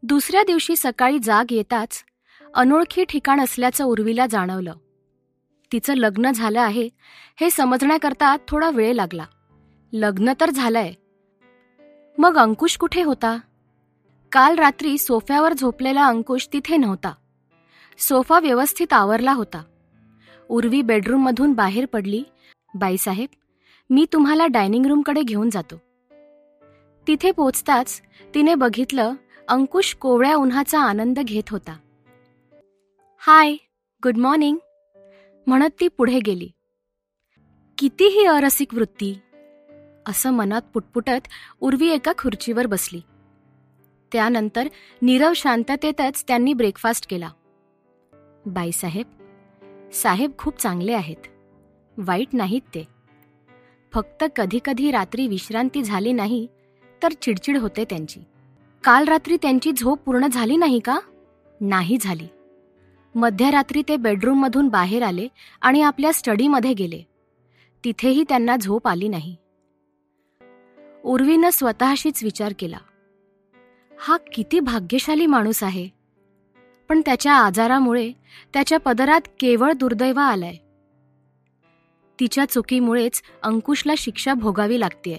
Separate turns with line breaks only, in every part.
दुसऱ्या दिवशी सकाळी जाग येताच अनोळखी ठिकाण असल्याचं उर्वीला जाणवलं. तिचं लग्न झालं आहे हे समजण्याकरता थोडा वेळ लागला. लग्न तर झालंय, मग अंकुश कुठे होता? काल रात्री सोफ्यावर झोपलेला अंकुश तिथे नव्हता. सोफा व्यवस्थित आवरला होता. उर्वी बेडरूममधून बाहेर पडली. बाईसाहेब, मी तुम्हाला डायनिंग रूमकडे घेऊन जातो. तिथे पोचताच तिने बघितलं अंकुश कोवळ्या उन्हाचा आनंद घेत होता. हाय, गुड मॉर्निंग म्हणत ती पुढे गेली. कितीही अरसिक वृत्ती, असं मनात पुटपुटत उर्वी एका खुर्चीवर बसली. त्यानंतर नीरव शांततेतच त्यांनी ब्रेकफास्ट केला. बाईसाहेब, साहेब खूप चांगले आहेत, वाईट नाहीत ते. फक्त कधी कधी रात्री विश्रांती झाली नाही तर चिडचिड होते त्यांची. काल रात्री त्यांची झोप पूर्ण झाली नाही का? नाही झाली. मध्यरात्री ते बेडरूममधून बाहेर आले आणि आपल्या स्टडीमध्ये गेले. तिथेही त्यांना झोप आली नाही. उर्वीनं स्वतःशीच विचार केला, हा किती भाग्यशाली माणूस आहे. पण त्याच्या आजारामुळे त्याच्या पदरात केवळ दुर्दैव आलंय. तिच्या चुकीमुळेच अंकुशला शिक्षा भोगावी लागतेय.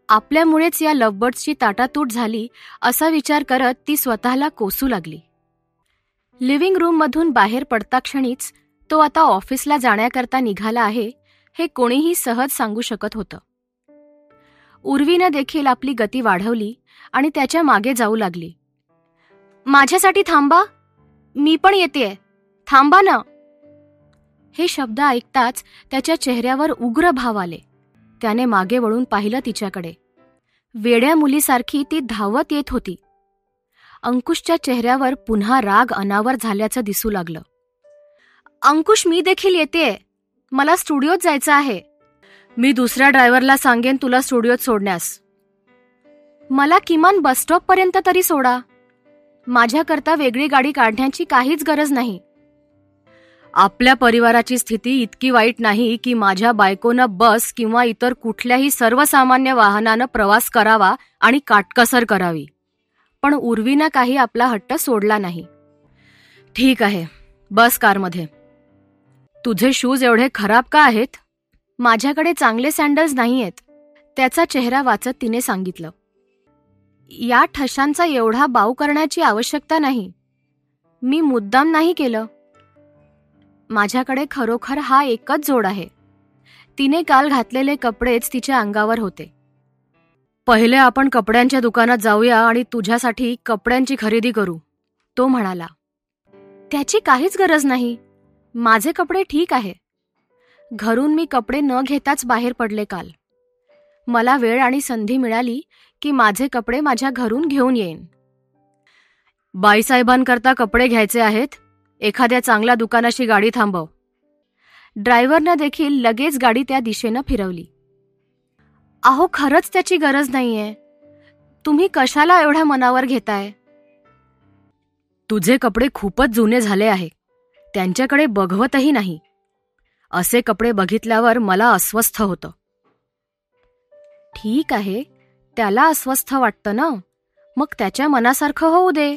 आपल्यामुळेच या लव्हबर्ड्सची ताटातूट झाली असा विचार करत ती स्वतःला कोसू लागली. लिव्हिंग रूममधून बाहेर पडताक्षणीच तो आता ऑफिसला जाण्याकरता निघाला आहे हे कोणीही सहज सांगू शकत होतं. उर्वीनं देखील आपली गती वाढवली आणि त्याच्या मागे जाऊ लागली. माझ्यासाठी थांबा, मी पण येतेय, थांबा ना. हे शब्द ऐकताच त्याच्या चेहऱ्यावर उग्र भाव आले. त्याने मागे वळून पाहिलं तिच्याकडे. वेड्या मुलीसारखी ती धावत येत होती. अंकुशच्या चेहऱ्यावर पुन्हा राग अनावर झाल्याचं दिसू लागलं. अंकुश, मी देखील येतेय, मला स्टुडिओत जायचं आहे. मी दुसऱ्या ड्रायव्हरला सांगेन तुला स्टुडिओत सोडण्यास. मला किमान बसस्टॉपपर्यंत तरी सोडा. माझ्याकरता वेगळी गाडी काढण्याची काहीच गरज नाही. आपल्या परिवाराची स्थिती इतकी वाईट नाही की माझ्या बायकोनं बस किंवा इतर कुठल्याही सर्वसामान्य वाहनानं प्रवास करावा आणि काटकसर करावी. पण उर्वीनं काही आपला हट्ट सोडला नाही. ठीक आहे, बस कारमध्ये. तुझे शूज एवढे खराब का आहेत? माझ्याकडे चांगले सँडल्स नाहीयेत, त्याचा चेहरा वाचत तिने सांगितलं. या ठशांचा एवढा बाऊ करण्याची आवश्यकता नाही. मी मुद्दाम नाही केलं. माझ्याकडे खरोखर हा एकच जोड आहे. तिने काल घातलेले कपडेच तिच्या अंगावर होते. पहिले आपण कपड्यांच्या दुकानात जाऊया आणि तुझ्यासाठी कपड्यांची खरेदी करू, तो म्हणाला. त्याची काहीच गरज नाही, माझे कपडे ठीक आहे. घरून मी कपडे न घेताच बाहेर पडले काल. मला वेळ आणि संधी मिळाली की माझे कपडे माझ्या घरून घेऊन येईन. बाईसाहेबांकरता कपडे घ्यायचे आहेत, एखाद्या चांगल्या दुकानाशी गाडी थांबव. ड्रायव्हरनं देखील लगेच गाडी त्या दिशेनं फिरवली. अहो, खरंच त्याची गरज नाहीये. तुम्ही कशाला एवढ्या मनावर घेताय? तुझे कपडे खूपच जुने झाले आहे, त्यांच्याकडे बघवतही नाही. असे कपडे बघितल्यावर मला अस्वस्थ होतं. ठीक आहे, त्याला अस्वस्थ वाटतं ना, मग त्याच्या मनासारखं होऊ दे.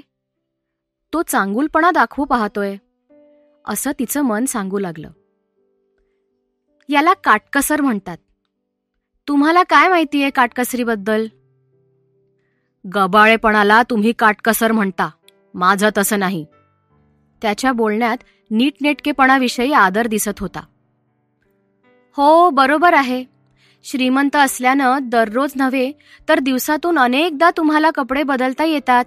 तो चांगुलपणा दाखवू पाहतोय, असं तिचं मन सांगू लागलं. याला काटकसर म्हणतात. तुम्हाला काय माहितीये काटकसरीबद्दल? गबाळेपणाला तुम्ही काटकसर म्हणता, माझं तसं नाही. त्याच्या बोलण्यात नीटनेटकेपणाविषयी आदर दिसत होता. हो, बरोबर आहे. श्रीमंत असल्यानं दररोज नव्हे तर दिवसातून अनेकदा तुम्हाला कपडे बदलता येतात.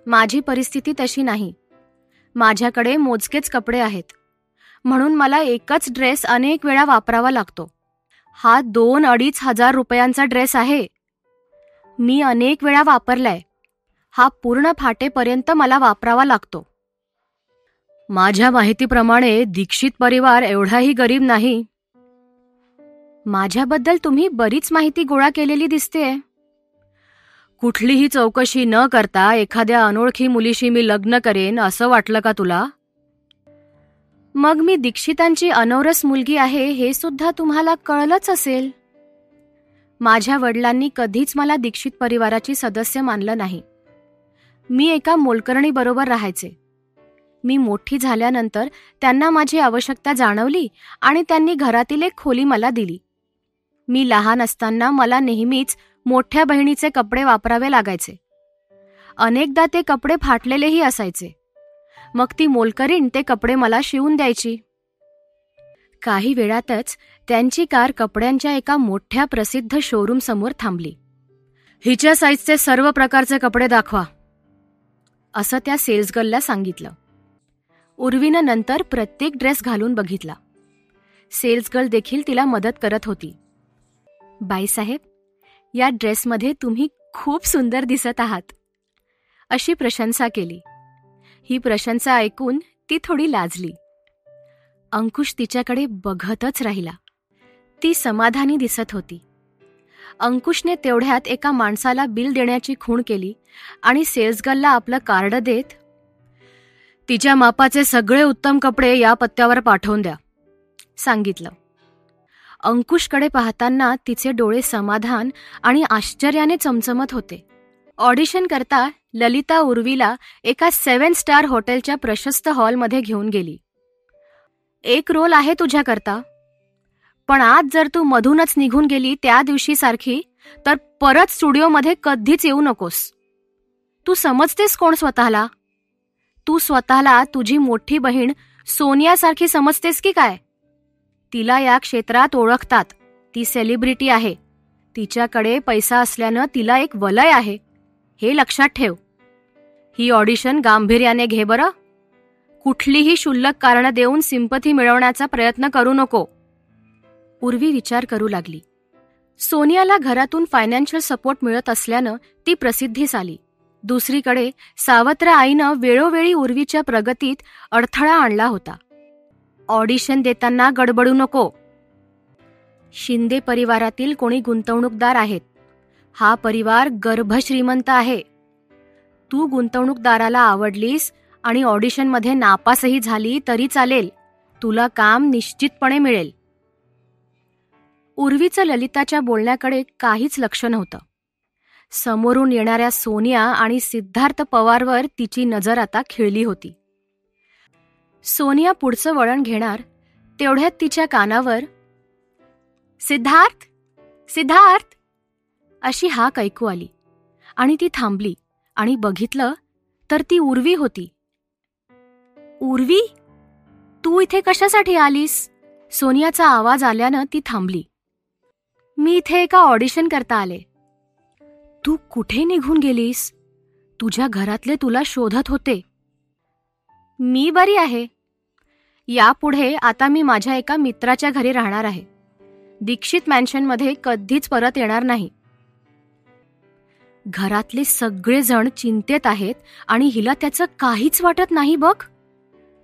माझी परिस्थिती तशी नाही. माझ्याकडे मोजकेच कपडे आहेत, म्हणून मला एकच ड्रेस अनेक वेळा वापरावा लागतो. हा 2-2.5 हजार रुपयांचा ड्रेस आहे. मी अनेक वेळा वापरलाय. हा पूर्ण फाटेपर्यंत मला वापरावा लागतो. माझ्या माहितीप्रमाणे दीक्षित परिवार एवढाही गरीब नाही. माझ्याबद्दल तुम्ही बरीच माहिती गोळा केलेली दिसतेय. कुठलीही चौकशी न करता एखाद्या अनोळखी मुलीशी मी लग्न करेन असं वाटलं का तुला? मग मी दीक्षितांची अनौरस मुलगी आहे हे सुद्धा तुम्हाला कळलंच असेल. माझ्या वडिलांनी कधीच मला दीक्षित परिवाराची सदस्य मानलं नाही. मी एका मोलकरणीबरोबर राहायचे. मी मोठी झाल्यानंतर त्यांना माझी आवश्यकता जाणवली आणि त्यांनी घरातील एक खोली मला दिली. मी लहान असताना मला नेहमीच मोठ्या बहिणीचे कपडे वापरावे लागायचे. अनेकदा ते कपडे फाटलेलेही असायचे. मग ती मोलकरीण ते कपडे मला शिवून द्यायची. काही वेळातच त्यांची कार कपड्यांच्या एका मोठ्या प्रसिद्ध शोरूम समोर थांबली. हिच्या साईजचे सर्व प्रकारचे कपडे दाखवा, असं त्या सेल्सगर्लला सांगितलं. उर्वीनं नंतर प्रत्येक ड्रेस घालून बघितला. सेल्सगर्ल देखील तिला मदत करत होती. बाईसाहेब, या ड्रेसमध्ये तुम्ही खूप सुंदर दिसत आहात, अशी प्रशंसा केली. ही प्रशंसा ऐकून ती थोडी लाजली. अंकुश तिच्याकडे बघतच राहिला. ती समाधानी दिसत होती. अंकुशने तेवढ्यात एका माणसाला बिल देण्याची खूण केली आणि सेल्सगर्लला आपलं कार्ड देत, तिच्या मापाचे सगळे उत्तम कपडे या पत्त्यावर पाठवून द्या, सांगितलं. अंकुशकडे पाहताना तिचे डोळे समाधान आणि आश्चर्याने चमचमत होते. ऑडिशन करता ललिता उर्वीला एका 7 स्टार हॉटेलच्या प्रशस्त हॉलमध्ये घेऊन गेली. एक रोल आहे तुझ्याकरता, पण आज जर तू मधूनच निघून गेली त्या दिवशी सारखी, तर परत स्टुडिओमध्ये कधीच येऊ नकोस. तू समजतेस कोण स्वतःला? तू स्वतःला तुझी मोठी बहीण सोनियासारखी समजतेस की काय? तिला या क्षेत्रात ओळखतात. ती सेलिब्रिटी आहे. तिच्याकडे पैसा असल्यानं तिला एक वलय आहे, हे लक्षात ठेव. ही ऑडिशन गांभीर्याने घे बरं. कुठलीही क्षुल्लक कारणं देऊन सिंपथी मिळवण्याचा प्रयत्न करू नको. उर्वी विचार करू लागली. सोनियाला घरातून फायनान्शियल सपोर्ट मिळत असल्यानं ती प्रसिद्धीस आली. दुसरीकडे सावत्र आईनं वेळोवेळी उर्वीच्या प्रगतीत अडथळा आणला होता. ऑडिशन देताना गडबडू नको. शिंदे परिवारातील कोणी गुंतवणूकदार आहेत. हा परिवार गर्भश्रीमंत आहे. तू गुंतवणूकदाराला आवडलीस आणि ऑडिशनमध्ये नापासही झाली तरी चालेल. तुला काम निश्चितपणे मिळेल. उर्वीचं ललिताच्या बोलण्याकडे काहीच लक्ष नव्हतं. समोरून येणाऱ्या सोनिया आणि सिद्धार्थ पवारवर तिची नजर आता खिळली होती. सोनिया पुढचं वळण घेणार तेवढ्यात तिच्या कानावर सिद्धार्थ, सिद्धार्थ अशी हाक ऐकू आली आणि ती थांबली आणि बघितलं तर ती उर्वी होती. उर्वी, तू इथे कशासाठी आलीस? सोनियाचा आवाज आल्यानं ती थांबली. मी इथे एका ऑडिशन करता आले. तू कुठे निघून गेलीस? तुझ्या घरातले तुला शोधत होते. मी बरी आहे. यापुढे आता मी माझ्या एका मित्राच्या घरी राहणार आहे. दीक्षित मॅन्शनमध्ये कधीच परत येणार नाही. घरातले सगळेजण चिंतेत आहेत आणि हिला त्याचं काहीच वाटत नाही बघ.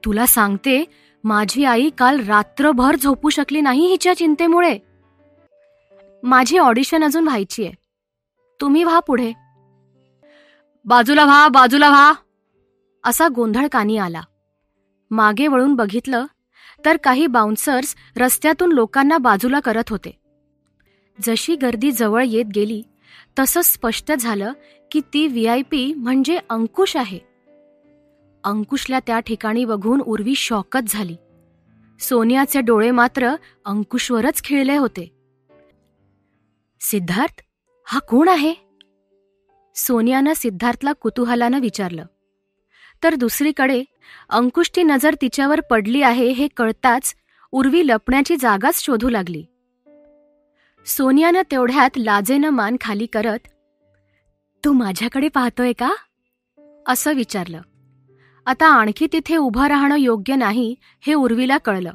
तुला सांगते, माझी आई काल रात्रभर झोपू शकली नाही हिच्या चिंतेमुळे. माझी ऑडिशन अजून व्हायची आहे. तुम्ही व्हा पुढे. बाजूला व्हा, बाजूला व्हा, असा गोंधळ कानी आला. मागे वळून बघितलं तर काही बाउन्सर्स रस्त्यातून लोकांना बाजूला करत होते. जशी गर्दी जवळ येत गेली तसं स्पष्ट झालं की ती VIP म्हणजे अंकुश आहे. अंकुशला त्या ठिकाणी बघून उर्वी शॉकच झाली. सोनियाचे डोळे मात्र अंकुशवरच खिळले होते. सिद्धार्थ, हा कोण आहे? सोनियानं सिद्धार्थला कुतूहलानं विचारलं. तर दुसरीकडे अंकुशची नजर तिच्यावर पडली आहे हे कळताच उर्वी लपण्याची जागाच शोधू लागली. सोनियानं तेवढ्यात लाजेनं मान खाली करत, तू माझ्याकडे पाहतोय का? असं विचारलं. आता आणखी तिथे उभं राहणं योग्य नाही हे उर्वीला कळलं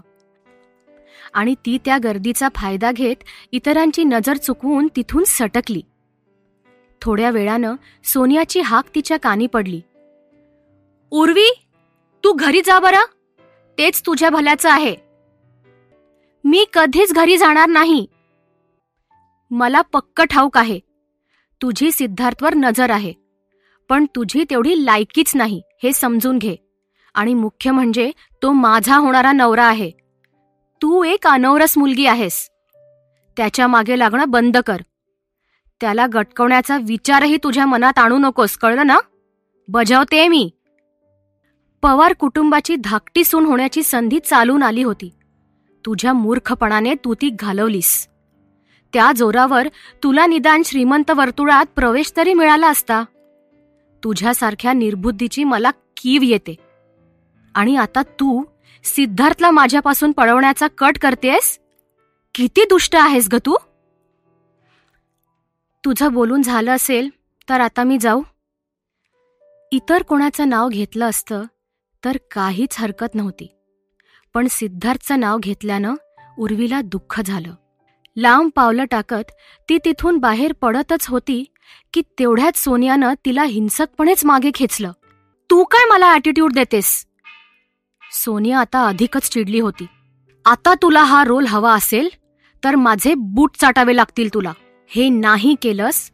आणि ती त्या गर्दीचा फायदा घेत इतरांची नजर चुकवून तिथून सटकली. थोड्या वेळानं सोनियाची हाक तिच्या कानी पडली. उर्वी, तू घरी जा बरं. तेच तुझ्या भल्याचं आहे. मी कधीच घरी जाणार नाही. मला पक्क ठाऊक आहे तुझी सिद्धार्थवर नजर आहे, पण तुझी तेवढी लायकीच नाही हे समजून घे. आणि मुख्य म्हणजे तो माझा होणारा नवरा आहे. तू एक अनौरस मुलगी आहेस. त्याच्या मागे लागणं बंद कर. त्याला गटकवण्याचा विचारही तुझ्या मनात आणू नकोस, कळलं ना? बजावते मी. पवार कुटुंबाची धाकटी सून होण्याची संधी चालून आली होती. तुझ्या मूर्खपणाने तू ती घालवलीस. त्या जोरावर तुला निदान श्रीमंत वर्तुळात प्रवेश तरी मिळाला असता. तुझ्यासारख्या निर्बुद्धीची मला कीव येते. आणि आता तू सिद्धार्थला माझ्यापासून पळवण्याचा कट करतेस. किती दुष्ट आहेस ग तू. तुझं बोलून झालं असेल तर आता मी जाऊ. इतर कोणाचं नाव घेतलं असतं तर काहीच हरकत नव्हती, पण सिद्धार्थचं नाव घेतल्यानं उर्वीला दुःख झालं. लांब पावलं टाकत ती तिथून बाहेर पडतच होती की तेवढ्यात सोनियानं तिला हिंसकपणेच मागे खेचलं. तू काय मला ॲटिट्यूड देतेस. सोनिया आता अधिकच चिडली होती. आता तुला हा रोल हवा असेल तर माझे बूट चाटावे लागतील तुला. हे नाही केलंस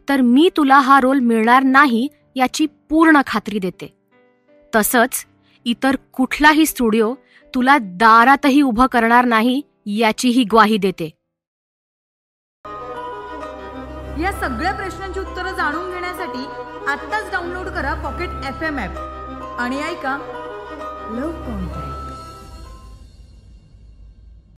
तर मी तुला हा रोल मिळणार नाही याची पूर्ण खात्री देते. तसंच इतर कुठलाही स्टुडिओ तुला दारातही उभं करणार नाही याचीही ग्वाही देते.
या सगळ्या प्रश्नांची उत्तरं जाणून घेण्यासाठी आत्ताच डाउनलोड करा पॉकेट FM ॲप आणि ऐका लव्ह कॉन्टॅक्ट.